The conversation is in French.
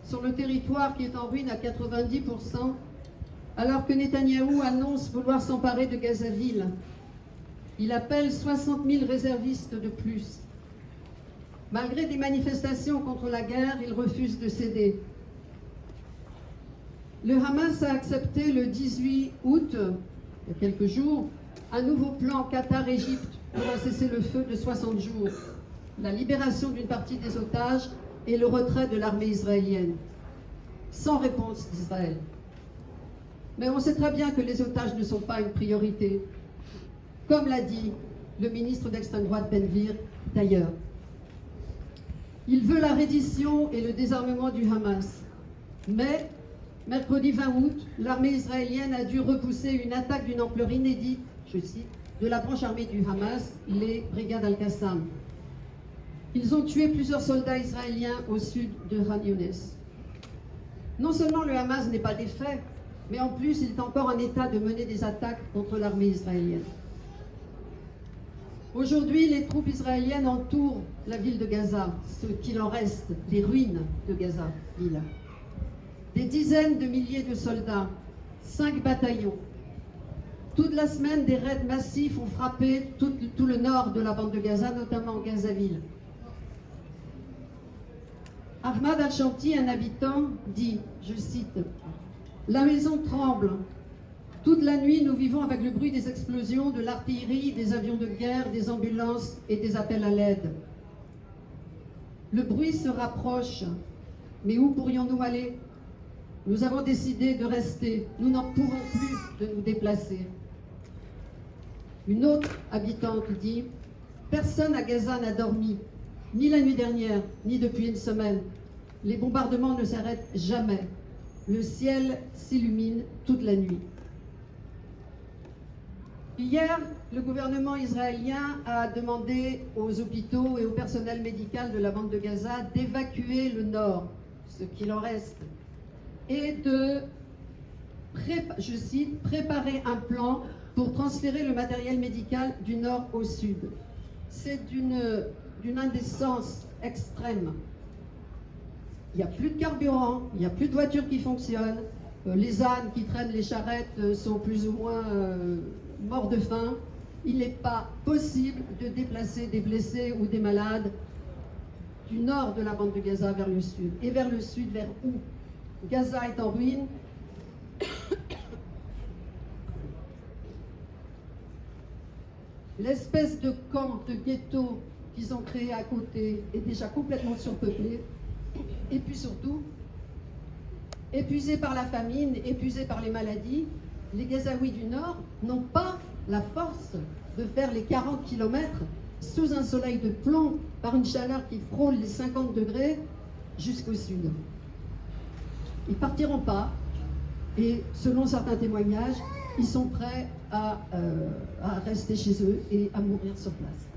sur le territoire qui est en ruine à 90%, alors que Netanyahou annonce vouloir s'emparer de Gazaville. Il appelle 60 000 réservistes de plus. Malgré des manifestations contre la guerre, il refuse de céder. Le Hamas a accepté le 18 août, il y a quelques jours, un nouveau plan Qatar-Égypte pour un cessez-le-feu de 60 jours, la libération d'une partie des otages et le retrait de l'armée israélienne, sans réponse d'Israël. Mais on sait très bien que les otages ne sont pas une priorité, comme l'a dit le ministre d'extrême droite Ben Gvir d'ailleurs. Il veut la reddition et le désarmement du Hamas. Mais, mercredi 20 août, l'armée israélienne a dû repousser une attaque d'une ampleur inédite, je cite, de la branche armée du Hamas, les brigades Al-Qassam. Ils ont tué plusieurs soldats israéliens au sud de Khan Younes. Non seulement le Hamas n'est pas défait, mais en plus il est encore en état de mener des attaques contre l'armée israélienne. Aujourd'hui, les troupes israéliennes entourent la ville de Gaza, ce qu'il en reste, les ruines de Gaza, ville. Des dizaines de milliers de soldats, 5 bataillons. Toute la semaine, des raids massifs ont frappé tout le nord de la bande de Gaza, notamment Gazaville. Ahmad Al-Shanti, un habitant, dit, je cite, « La maison tremble. Toute la nuit, nous vivons avec le bruit des explosions, de l'artillerie, des avions de guerre, des ambulances et des appels à l'aide. Le bruit se rapproche. Mais où pourrions-nous aller? Nous avons décidé de rester. Nous n'en pouvons plus de nous déplacer. » Une autre habitante dit, « Personne à Gaza n'a dormi, ni la nuit dernière, ni depuis une semaine. Les bombardements ne s'arrêtent jamais. Le ciel s'illumine toute la nuit. » Hier, le gouvernement israélien a demandé aux hôpitaux et au personnel médical de la bande de Gaza d'évacuer le nord, ce qu'il en reste, et de, je cite, préparer un plan pour transférer le matériel médical du nord au sud. C'est d'une indécence extrême. Il n'y a plus de carburant, il n'y a plus de voitures qui fonctionnent, les ânes qui traînent les charrettes sont plus ou moins morts de faim. Il n'est pas possible de déplacer des blessés ou des malades du nord de la bande de Gaza vers le sud. Et vers le sud, vers où? Gaza est en ruine. L'espèce de camp, de ghetto qu'ils ont créé à côté est déjà complètement surpeuplé. Et puis surtout, épuisés par la famine, épuisés par les maladies, les Gazaouis du Nord n'ont pas la force de faire les 40 km sous un soleil de plomb par une chaleur qui frôle les 50 degrés jusqu'au sud. Ils ne partiront pas et selon certains témoignages, ils sont prêts à rester chez eux et à mourir sur place.